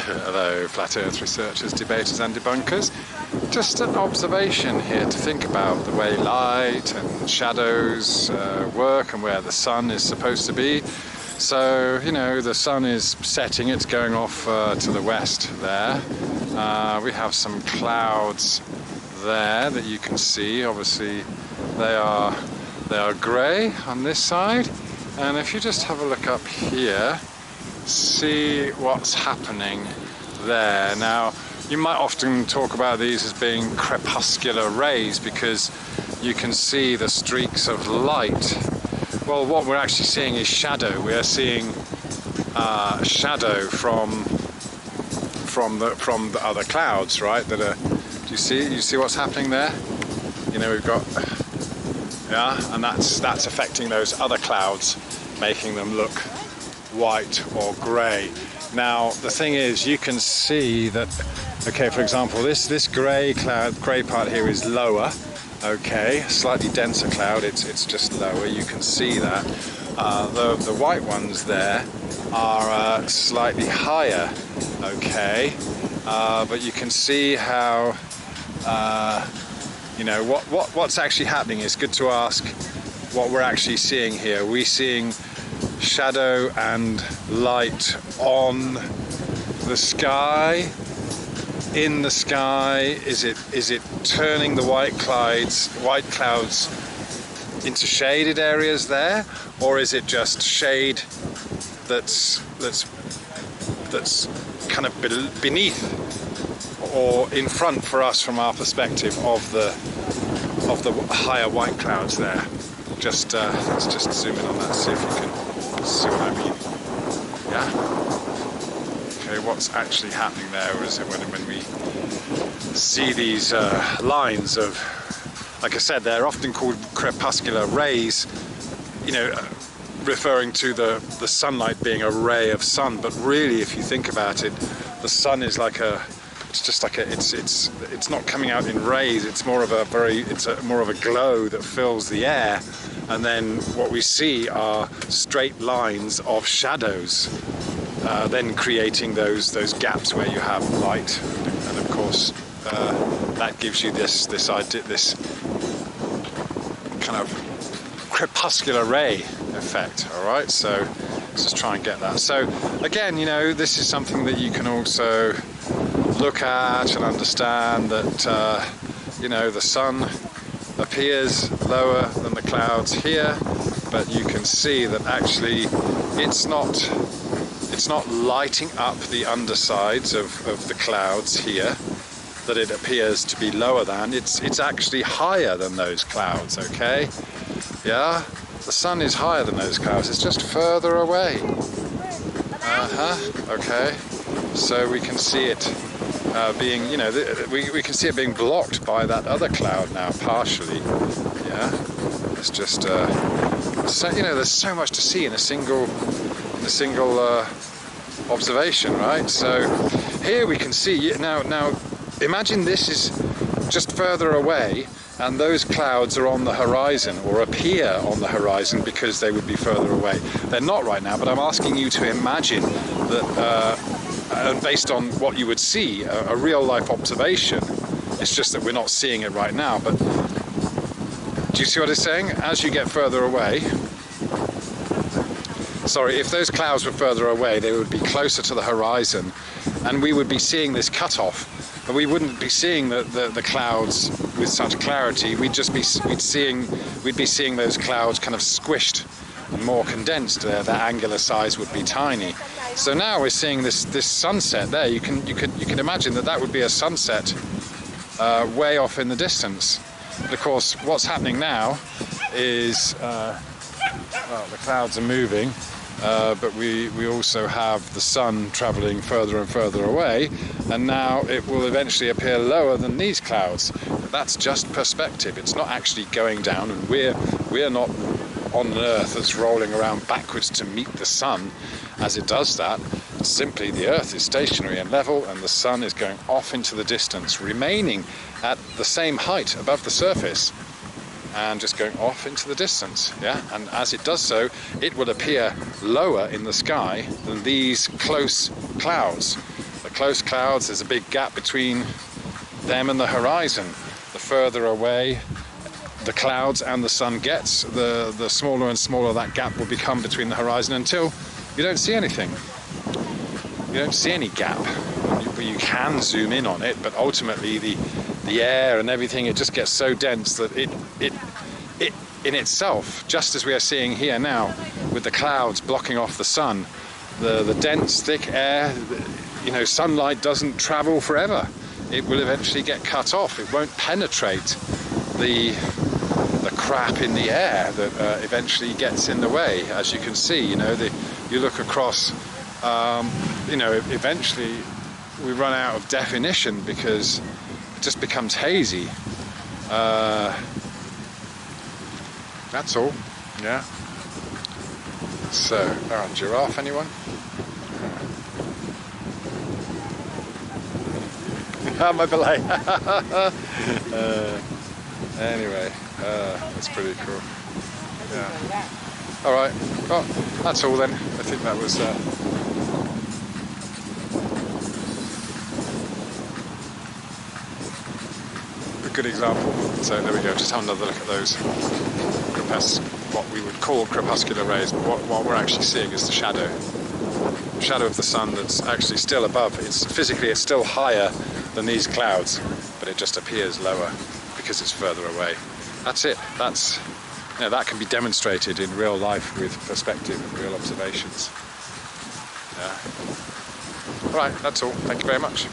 Hello, flat earth researchers, debaters and debunkers. Just an observation here to think about the way light and shadows work and where the sun is supposed to be. So, you know, the sun is setting, it's going off to the west there. We have some clouds there that you can see. Obviously they are grey on this side, and if you just have a look up here, see what's happening there. Now, you might often talk about these as being crepuscular rays because you can see the streaks of light. Well, what we're actually seeing is shadow. We are seeing shadow from the other clouds, right? That are. Do you see what's happening there? You know, we've got and that's affecting those other clouds, making them look white or grey. Now the thing is, you can see that, okay, for example, this grey part here is lower, okay, slightly denser cloud, it's just lower, you can see that. The white ones there are slightly higher, okay, but you can see how you know what's actually happening. It's good to ask what we're actually seeing here. We're seeing shadow and light on the sky, in the sky. Is it turning the white clouds into shaded areas there, or is it just shade that's kind of beneath or in front for us from our perspective of the higher white clouds there? Just let's just zoom in on that, see if you can see what I mean. Yeah? Okay, what's actually happening there is when we see these lines of, like I said, they're often called crepuscular rays, you know, referring to the sunlight being a ray of sun, but really if you think about it, the sun is like it's not coming out in rays, it's more of a glow that fills the air, and then what we see are straight lines of shadows, then creating those gaps where you have light, and of course that gives you this idea, this kind of crepuscular ray effect. All right, so let's just try and get that. So again, you know, this is something that you can also look at and understand, that you know, the sun appears lower than the clouds here, but you can see that actually it's not lighting up the undersides of the clouds here, that it appears to be lower than. It's actually higher than those clouds, okay? Yeah, the sun is higher than those clouds, it's just further away. Okay, so we can see it being, you know, we can see it being blocked by that other cloud now, partially. Yeah, it's just so, you know, there's so much to see in a single observation, right? So here we can see now imagine this is just further away, and those clouds are on the horizon, or appear on the horizon, because they would be further away. They're not right now, but I'm asking you to imagine that based on what you would see, a real life observation. It's just that we're not seeing it right now, but do you see what it's saying? As you get further away, sorry, if those clouds were further away, they would be closer to the horizon, and we would be seeing this cut-off, but we wouldn't be seeing the clouds with such clarity. We'd be seeing those clouds kind of squished and more condensed. Their angular size would be tiny. So now we're seeing this sunset there. You can imagine that would be a sunset way off in the distance. But of course, what's happening now is well, the clouds are moving, but we also have the sun traveling further and further away, and now it will eventually appear lower than these clouds. But that's just perspective. It's not actually going down, and we're not on an Earth that's rolling around backwards to meet the sun as it does that. Simply the Earth is stationary and level, and the sun is going off into the distance, remaining at the same height above the surface. and just going off into the distance. Yeah, and as it does so, it will appear lower in the sky than these close clouds. The close clouds, there's a big gap between them and the horizon. The further away the clouds and the sun gets, the smaller and smaller that gap will become between the horizon until you don't see anything. You don't see any gap. You can zoom in on it, but ultimately the air and everything, it just gets so dense that it in itself, just as we are seeing here now with the clouds blocking off the sun, the dense thick air, you know, sunlight doesn't travel forever. It will eventually get cut off. It won't penetrate the crap in the air that eventually gets in the way. As you can see, you know, you look across, you know, eventually we run out of definition because it just becomes hazy. That's all. Yeah. So, giraffe, anyone? My belay. Anyway, that's pretty cool. Yeah. All right. Well, that's all then. I think that was a good example. So there we go. Just have another look at those what we would call crepuscular rays, but what we're actually seeing is the shadow. The shadow of the sun that's actually still above. It's still higher than these clouds, but it just appears lower because it's further away. That's it. That's, you know, that can be demonstrated in real life with perspective and real observations. Yeah. All right, that's all. Thank you very much.